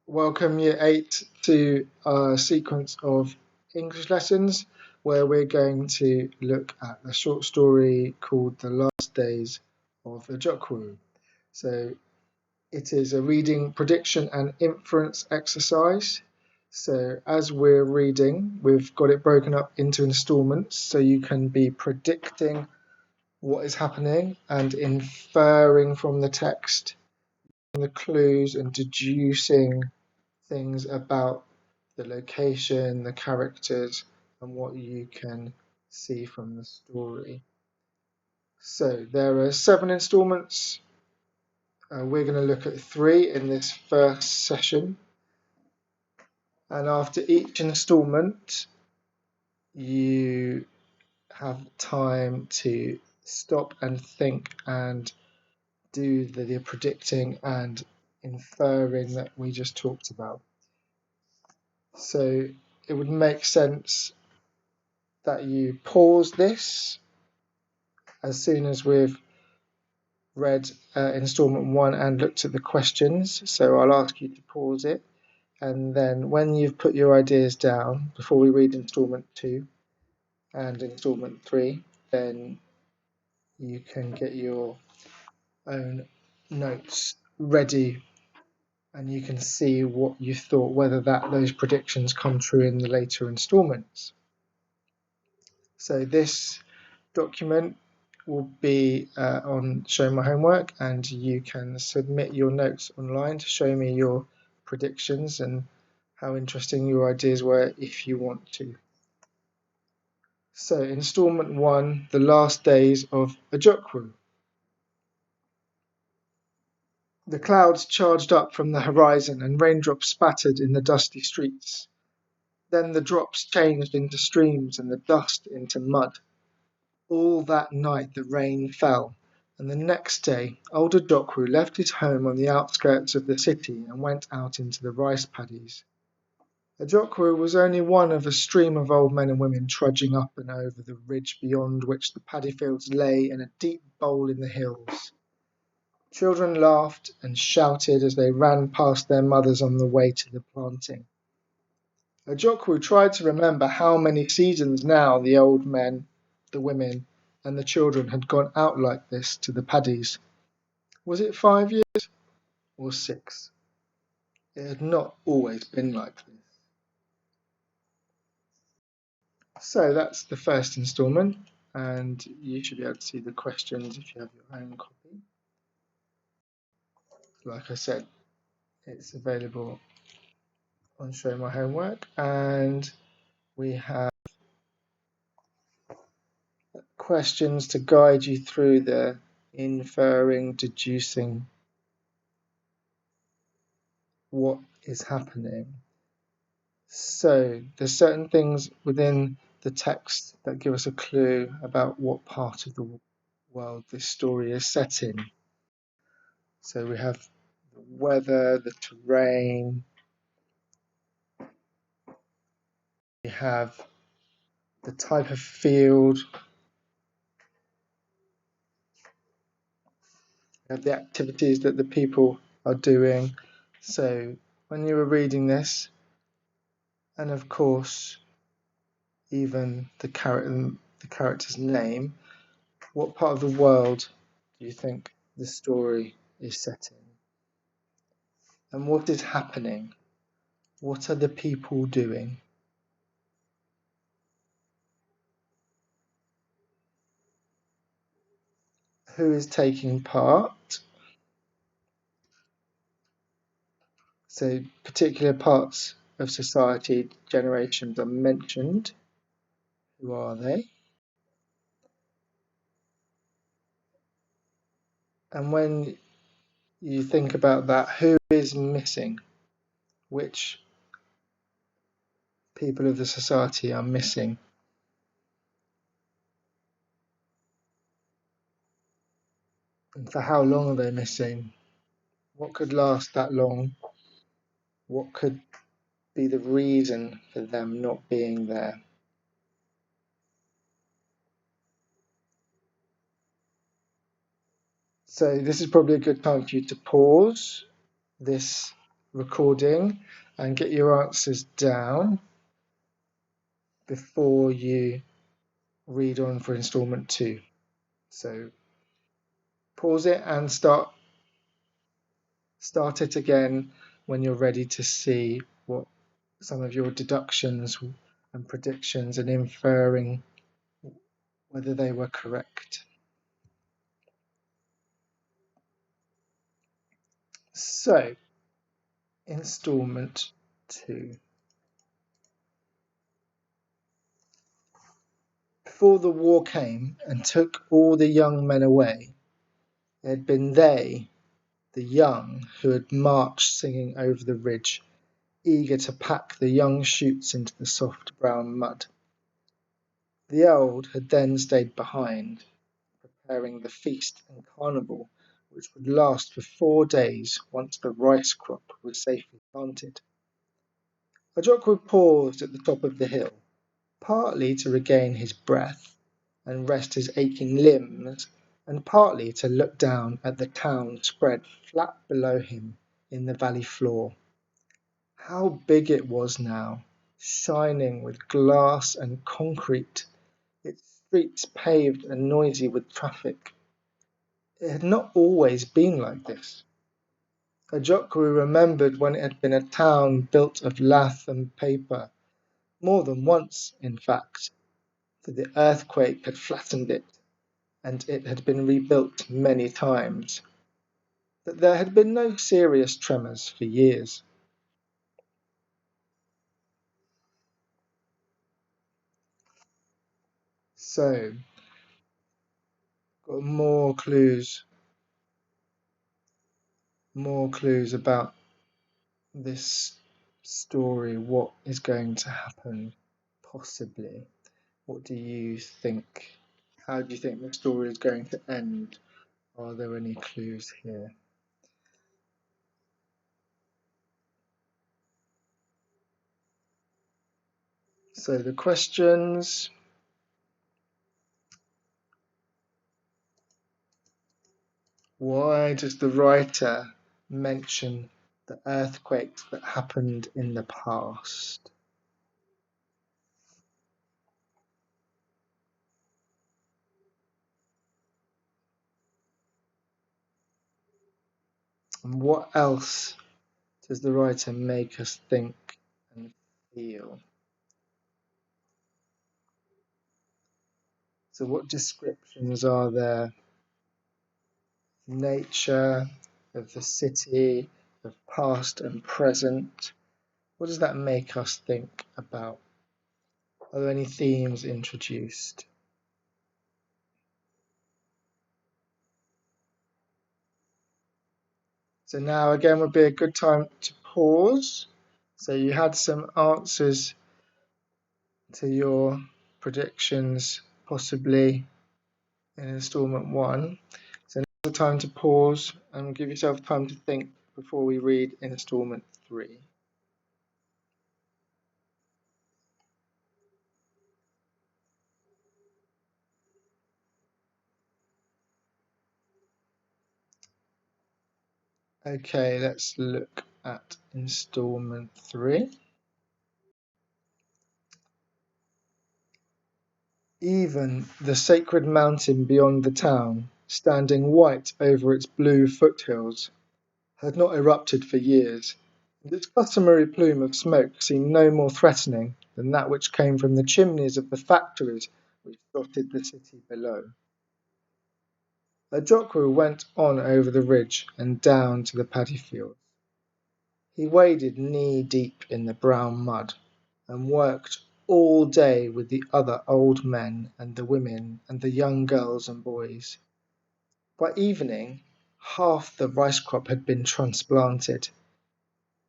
Welcome Year 8 to our sequence of English lessons where we're going to look at a short story called The Last Days of Ojukwu. So it is a reading, prediction and inference exercise. So as we're reading, we've got it broken up into installments so you can be predicting what is happening and inferring from the text, the clues and deducing things about the location, the characters, and what you can see from the story. So there are 7 installments. We're going to look at 3 in this first session. And after each installment, you have time to stop and think and do the predicting and inferring that we just talked about. So it would make sense that you pause this as soon as we've read installment 1 and looked at the questions. So I'll ask you to pause it, and then when you've put your ideas down before we read installment 2 and installment 3, then you can get your own notes ready and you can see what you thought, whether those predictions come true in the later installments. So this document will be on Show My Homework, and you can submit your notes online to show me your predictions and how interesting your ideas were if you want to. So installment 1, The Last Days of Ojukwu. The clouds charged up from the horizon and raindrops spattered in the dusty streets. Then the drops changed into streams and the dust into mud. All that night the rain fell, and the next day old Ojukwu left his home on the outskirts of the city and went out into the rice paddies. Ojukwu was only one of a stream of old men and women trudging up and over the ridge beyond which the paddy fields lay in a deep bowl in the hills. Children laughed and shouted as they ran past their mothers on the way to the planting. Ojukwu tried to remember how many seasons now the old men, the women, and the children had gone out like this to the paddies. Was it 5 years or 6? It had not always been like this. So that's the first instalment, and you should be able to see the questions if you have your own copy. Like I said, it's available on Show My Homework, and we have questions to guide you through the inferring, deducing what is happening. So there's certain things within the text that give us a clue about what part of the world this story is set in. So we have the weather, the terrain, we have the type of field, we have the activities that the people are doing. So when you were reading this, and of course even the character's name, what part of the world do you think the story is set in? And what is happening? What are the people doing? Who is taking part? So particular parts of society, generations are mentioned. Who are they? And when you think about that, who is missing? Which people of the society are missing? And for how long are they missing? What could last that long? What could be the reason for them not being there? So this is probably a good time for you to pause this recording and get your answers down before you read on for instalment 2. So pause it and start it again when you're ready to see what some of your deductions and predictions and inferring whether they were correct. So, instalment 2. Before the war came and took all the young men away, it had been they, the young, who had marched singing over the ridge, eager to pack the young shoots into the soft brown mud. The old had then stayed behind, preparing the feast and carnival which would last for 4 days once the rice crop was safely planted. Ojukwu paused at the top of the hill, partly to regain his breath and rest his aching limbs, and partly to look down at the town spread flat below him in the valley floor. How big it was now, shining with glass and concrete, its streets paved and noisy with traffic. It had not always been like this. Ojukwu remembered when it had been a town built of lath and paper, more than once, in fact, for the earthquake had flattened it, and it had been rebuilt many times. But there had been no serious tremors for years. So, got more clues about this story, what is going to happen, possibly. What do you think? How do you think the story is going to end? Are there any clues here? So the questions: why does the writer mention the earthquakes that happened in the past? And what else does the writer make us think and feel? So what descriptions are there? Nature, of the city, of past and present. What does that make us think about? Are there any themes introduced? So now again would be a good time to pause. So you had some answers to your predictions possibly in instalment 1. So now's the time to pause and give yourself time to think before we read instalment 3. Okay, let's look at instalment 3. Even the sacred mountain beyond the town, standing white over its blue foothills, had not erupted for years, and its customary plume of smoke seemed no more threatening than that which came from the chimneys of the factories which dotted the city below. Ojukwu went on over the ridge and down to the paddy fields. He waded knee-deep in the brown mud, and worked all day with the other old men and the women and the young girls and boys. By evening, half the rice crop had been transplanted.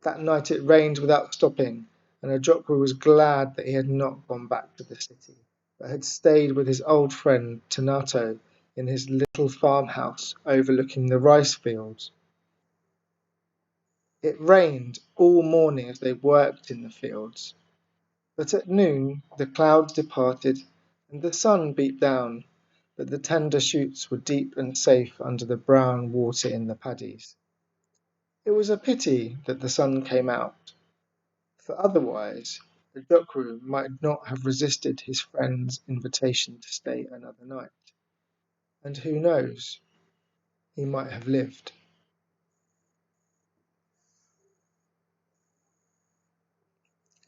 That night it rained without stopping, and Ojukwu was glad that he had not gone back to the city, but had stayed with his old friend Tanato in his little farmhouse overlooking the rice fields. It rained all morning as they worked in the fields, but at noon the clouds departed and the sun beat down, but the tender shoots were deep and safe under the brown water in the paddies. It was a pity that the sun came out, for otherwise Ojukwu might not have resisted his friend's invitation to stay another night, and who knows, he might have lived.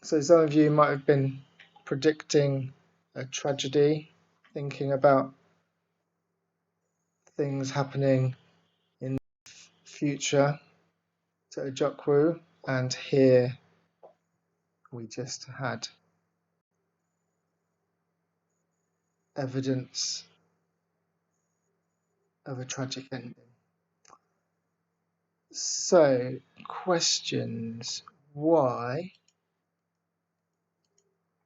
So some of you might have been predicting a tragedy, thinking about things happening in the future to Ojukwu, and here we just had evidence of a tragic ending. So, questions. Why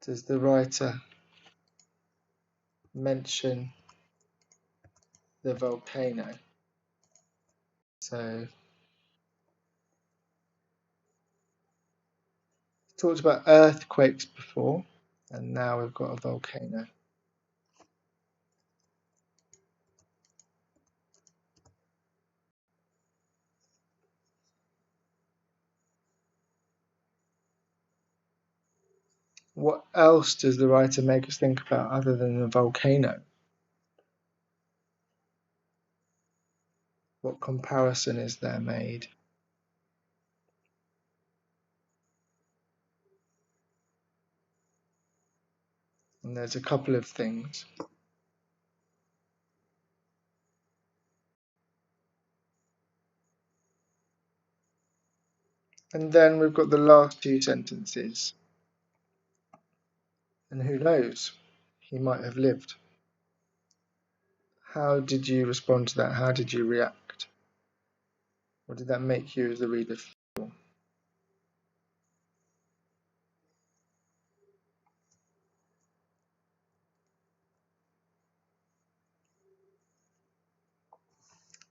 does the writer mention the volcano? So, we talked about earthquakes before, and now we've got a volcano. What else does the writer make us think about other than the volcano? What comparison is there made? And there's a couple of things. And then we've got the last two sentences. And who knows? He might have lived. How did you respond to that? How did you react? What did that make you as the reader feel?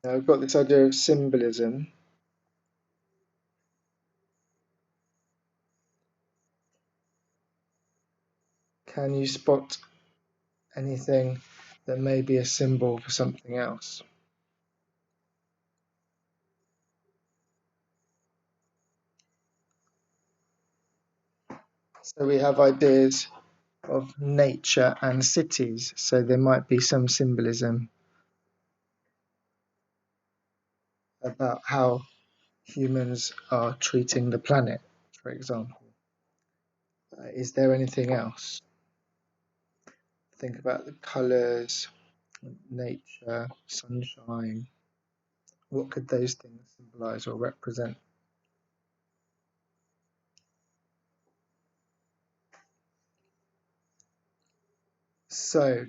Now we've got this idea of symbolism. Can you spot anything that may be a symbol for something else? So we have ideas of nature and cities, so there might be some symbolism about how humans are treating the planet, for example. Is there anything else? Think about the colours, nature, sunshine. What could those things symbolise or represent? So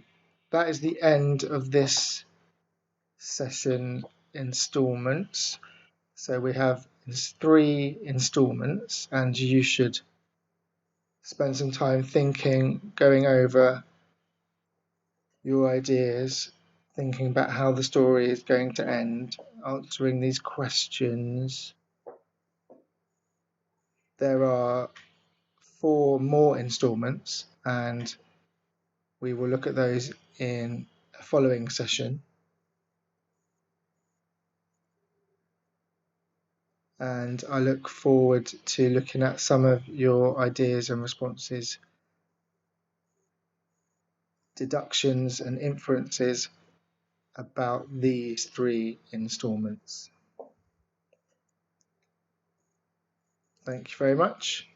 that is the end of this session installments. So we have 3 installments, and you should spend some time thinking, going over your ideas, thinking about how the story is going to end, answering these questions. There are 4 more installments, and we will look at those in a following session. And I look forward to looking at some of your ideas and responses, deductions and inferences about these 3 installments. Thank you very much.